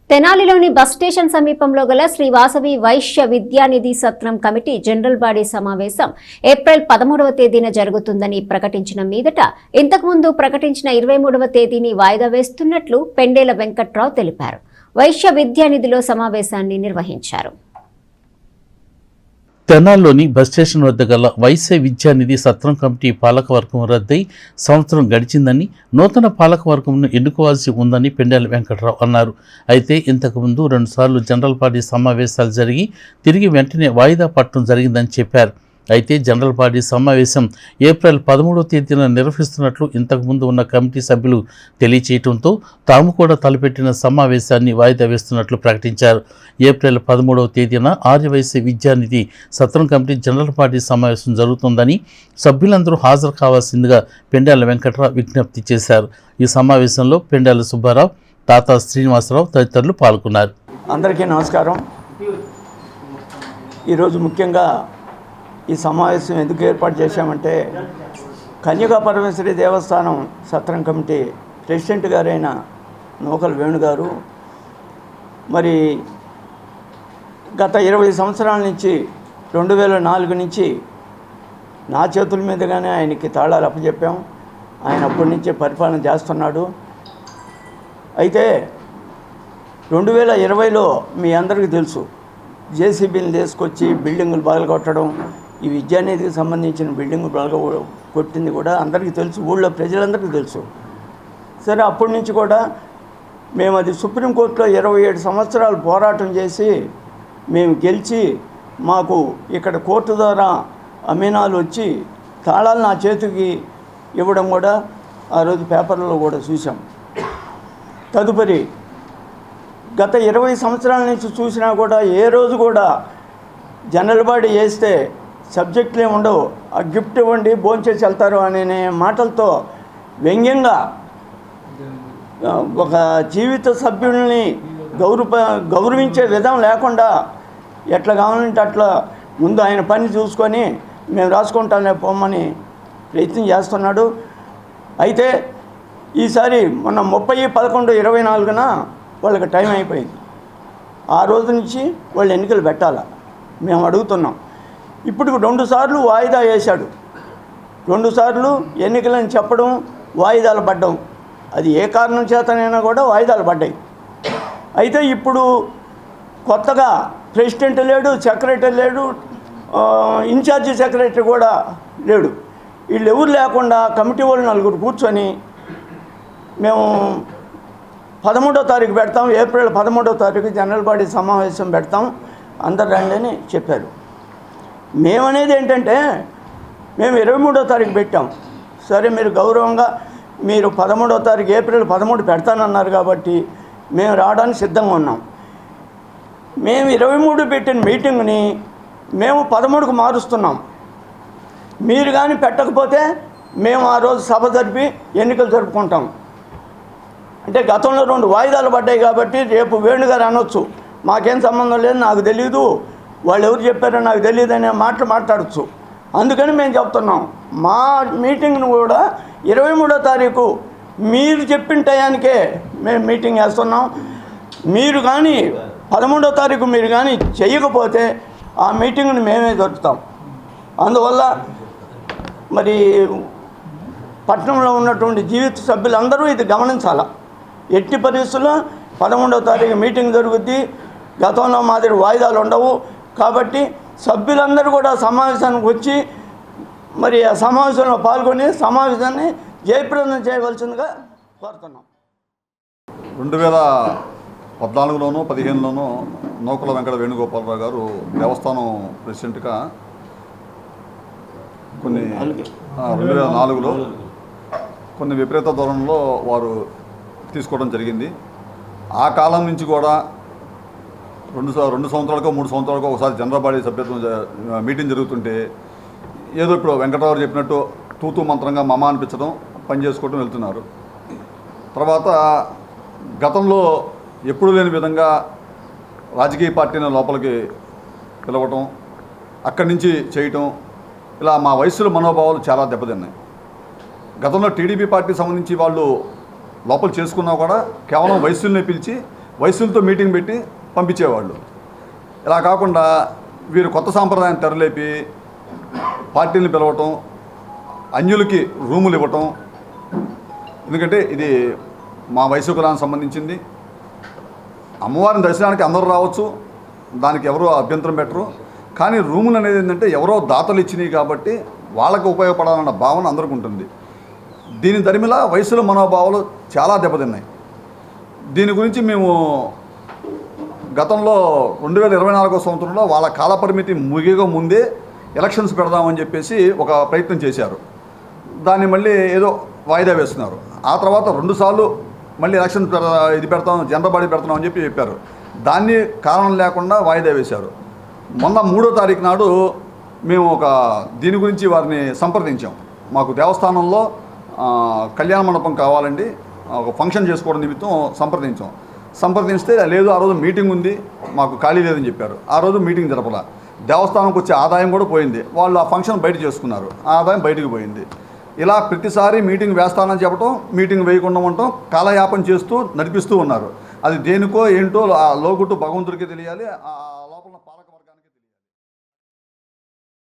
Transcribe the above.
తెనాలిలోని bus station సమీపంలో గల శ్రీ వాసవి వైశ్య విద్యానిధి సత్రం కమిటీ జనరల్ బాడీ సమావేశం ఏప్రిల్ 13వ తేదీన జరుగుతుందని ప్రకటించిన మీదట ఇంతకుముందు ప్రకటించిన 23వ తేదీని వాయిదా వేస్తున్నట్లు పెండేల వెంకట్రావు తెలిపారు. వైశ్య విద్యానిధిలో సమావేశాన్ని నిర్వహించారు. తెనాల్లోని బస్ స్టేషన్ వద్ద గల వైశ్య విద్యానిధి సత్రం కమిటీ పాలకవర్గం రద్దై సంవత్సరం గడిచిందని, నూతన పాలకవర్గంను ఎన్నుకోవాల్సి ఉందని పెండేల వెంకట్రావు అన్నారు. అయితే ఇంతకుముందు 2 సార్లు జనరల్ బాడీ సమావేశాలు జరిగి తిరిగి వెంటనే వాయిదా పట్టడం జరిగిందని చెప్పారు. అయితే జనరల్ బాడీ సమావేశం ఏప్రిల్ 13వ తేదీన నిర్వహిస్తున్నట్లు ఇంతకుముందు ఉన్న కమిటీ సభ్యులు తెలియచేయడంతో తాము కూడా తలపెట్టిన సమావేశాన్ని వాయిదా వేస్తున్నట్లు ప్రకటించారు. ఏప్రిల్ 13వ తేదీన ఆర్యవైశ్య విద్యానిధి సత్రం కమిటీ జనరల్ బాడీ సమావేశం జరుగుతుందని సభ్యులందరూ హాజరు కావాల్సిందిగా పెండేల వెంకట్రావు విజ్ఞప్తి చేశారు. ఈ సమావేశంలో పెండేల సుబ్బారావు, తాతా శ్రీనివాసరావు తదితరులు పాల్గొన్నారు. అందరికీ నమస్కారం. ఈరోజు ముఖ్యంగా ఈ సమావేశం ఎందుకు ఏర్పాటు చేశామంటే, కన్యకా పరమేశ్వరి దేవస్థానం సత్రం కమిటీ ప్రెసిడెంట్ గారైన నూకల వేణు గారు మరి గత 20 సంవత్సరాల నుంచి 2004 నుంచి నా చేతుల మీదుగానే ఆయనకి తాళాలు అప్పచెప్పాం. ఆయన అప్పటి నుంచే పరిపాలన చేస్తున్నాడు. అయితే 2020లో మీ అందరికీ తెలుసు, జేసీబీని తీసుకొచ్చి బిల్డింగులు బాగలగొట్టడం, ఈ విద్యానిధికి సంబంధించిన బిల్డింగ్ కొట్టింది కూడా అందరికీ తెలుసు, ఊళ్ళో ప్రజలందరికీ తెలుసు. సరే, అప్పటి నుంచి కూడా మేము అది సుప్రీంకోర్టులో 27 సంవత్సరాలు పోరాటం చేసి మేము గెలిచి, మాకు ఇక్కడ కోర్టు ద్వారా అమీనాలు వచ్చి తాళాలు నా చేతికి ఇవ్వడం కూడా ఆ రోజు పేపర్లలో కూడా చూసాం. తదుపరి గత 20 సంవత్సరాల నుంచి చూసినా కూడా ఏ రోజు కూడా జనరల్ బాడీ చేస్తే సబ్జెక్టులు ఏమి ఉండవు, ఆ గిఫ్ట్ ఇవ్వండి భోంచేసి వెళ్తారు అనే మాటలతో వ్యంగ్యంగా ఒక జీవిత సభ్యుల్ని గౌరవించే విధం లేకుండా ఎట్లా కావాలంటే అట్లా ముందు ఆయన పని చూసుకొని మేము రాసుకుంటానే పోమని ప్రయత్నం చేస్తున్నాడు. అయితే ఈసారి మొన్న 30/11/24న వాళ్ళకి టైం అయిపోయింది. ఆ రోజు నుంచి వాళ్ళు ఎన్నికలు పెట్టాలా మేము అడుగుతున్నాం. ఇప్పుడు 2 సార్లు వాయిదా వేశాడు. 2 సార్లు ఎన్నికలని చెప్పడం, వాయిదాలు పడ్డం, అది ఏ కారణం చేతనైనా కూడా వాయిదాలు పడ్డాయి. అయితే ఇప్పుడు కొత్తగా ప్రెసిడెంట్ లేడు, సెక్రటరీ లేడు, ఇన్ఛార్జి సెక్రటరీ కూడా లేడు. వీళ్ళు ఎవరు లేకుండా కమిటీ వాళ్ళు 4 కూర్చొని మేము 13వ తారీఖు పెడతాం, ఏప్రిల్ 13వ తారీఖు జనరల్ బాడీ సమావేశం పెడతాం, అందరు రండి అని చెప్పారు. మేమనేది ఏంటంటే, మేము 23వ తారీఖు పెట్టాం. సరే, మీరు గౌరవంగా మీరు 13వ తారీఖు ఏప్రిల్ 13 పెడతానన్నారు కాబట్టి మేము రావడానికి సిద్ధంగా ఉన్నాం. మేము 23 పెట్టిన మీటింగ్ని మేము 13కు మారుస్తున్నాం. మీరు కానీ పెట్టకపోతే మేము ఆ రోజు సభ జరిపి ఎన్నికలు జరుపుకుంటాం. అంటే గతంలో 2 వాయిదాలు పడ్డాయి కాబట్టి రేపు వేణుగారు అనొచ్చు, మాకేం సంబంధం లేదు, నాకు తెలీదు, వాళ్ళు ఎవరు చెప్పారో నాకు తెలియదు అనే మాటలు మాట్లాడచ్చు. అందుకని మేము చెప్తున్నాం, మా మీటింగ్ను కూడా 23వ తారీఖు మీరు చెప్పిన టయానికే మేము మీటింగ్ వేస్తున్నాం. మీరు కానీ 13వ తారీఖు మీరు కానీ చేయకపోతే ఆ మీటింగ్ని మేమే జరుపుతాం. అందువల్ల మరి పట్టణంలో ఉన్నటువంటి జీవిత సభ్యులందరూ ఇది గమనించాలి. ఎట్టి పరిస్థితుల్లో 13వ తారీఖు మీటింగ్ జరుగుద్ది. గతంలో మాదిరి వాయిదాలు ఉండవు. కాబట్టి సభ్యులందరూ కూడా సమావేశానికి వచ్చి మరి ఆ సమావేశంలో పాల్గొని సమావేశాన్ని జయప్రదం చేయవలసిందిగా కోరుతున్నాం. 2014లోనూ 15లోనూ నూకల వెంకట వేణుగోపాలరావు గారు దేవస్థానం ప్రెసిడెంట్గా 2004లో కొన్ని విపరీత ధోరణిలో వారు తీసుకోవడం జరిగింది. ఆ కాలం నుంచి కూడా 2 సంవత్సరాలకో 3 సంవత్సరాలకో ఒకసారి జనరల్ బాడీ సభ్యత్వం మీటింగ్ జరుగుతుంటే ఏదో ఇప్పుడు వెంకటరావు చెప్పినట్టు తూతూ మంత్రంగా మమ అనిపించడం, పని చేసుకోవడం వెళ్తున్నారు. తర్వాత గతంలో ఎప్పుడు లేని విధంగా రాజకీయ పార్టీని లోపలికి పిలవటం, అక్కడి నుంచి చేయటం, ఇలా మా వయస్సుల మనోభావాలు చాలా దెబ్బతిన్నాయి. గతంలో టీడీపీ పార్టీకి సంబంధించి వాళ్ళు లోపల చేసుకున్నా కూడా కేవలం వయస్సుల్ని పిలిచి వయసులతో మీటింగ్ పెట్టి పంపించేవాళ్ళు. ఇలా కాకుండా వీరు కొత్త సాంప్రదాయాన్ని తెరలేపి పార్టీలను పిలవటం, అన్యులకి రూములు ఇవ్వటం. ఎందుకంటే ఇది మా వయసు కులానికి సంబంధించింది. అమ్మవారిని దర్శనానికి అందరూ రావచ్చు, దానికి ఎవరో అభ్యంతరం పెట్టరు. కానీ రూములు అనేది ఏంటంటే ఎవరో దాతలు ఇచ్చినాయి కాబట్టి వాళ్ళకు ఉపయోగపడాలన్న భావన అందరికీ ఉంటుంది. దీని దరిమిలా వయసుల మనోభావాలు చాలా దెబ్బతిన్నాయి. దీని గురించి మేము గతంలో 2024 సంవత్సరంలో వాళ్ళ కాలపరిమితి ముగియగా ముందే ఎలక్షన్స్ పెడదామని చెప్పేసి ఒక ప్రయత్నం చేశారు. దాన్ని మళ్ళీ ఏదో వాయిదా వేస్తున్నారు. ఆ తర్వాత 2 సార్లు మళ్ళీ ఎలక్షన్స్ పెడతాం, జనరల్ బాడీ పెడతాం అని చెప్పారు. దాన్ని కారణం లేకుండా వాయిదా వేశారు. మొన్న 3వ తారీఖు నాడు మేము దీని గురించి వారిని సంప్రదించాం. మాకు దేవస్థానంలో కళ్యాణ మండపం కావాలండి, ఒక ఫంక్షన్ చేసుకోవడం నిమిత్తం సంప్రదించితే లేదు, ఆ రోజు మీటింగ్ ఉంది, మాకు ఖాళీ లేదని చెప్పారు. ఆ రోజు మీటింగ్ జరపలా. దేవస్థానంకి వచ్చే ఆదాయం కూడా పోయింది. వాళ్ళు ఆ ఫంక్షన్ బయట చేసుకున్నారు, ఆదాయం బయటకు పోయింది. ఇలా ప్రతిసారి మీటింగ్ వేస్తానని చెప్పడం, మీటింగ్ వేయకుండా ఉండటం, కాలయాపన చేస్తూ నడిపిస్తూ ఉన్నారు. అది దేనికో ఏంటో ఆ లోగుట్టు భగవంతుడికి తెలియాలి. ఆ లోపల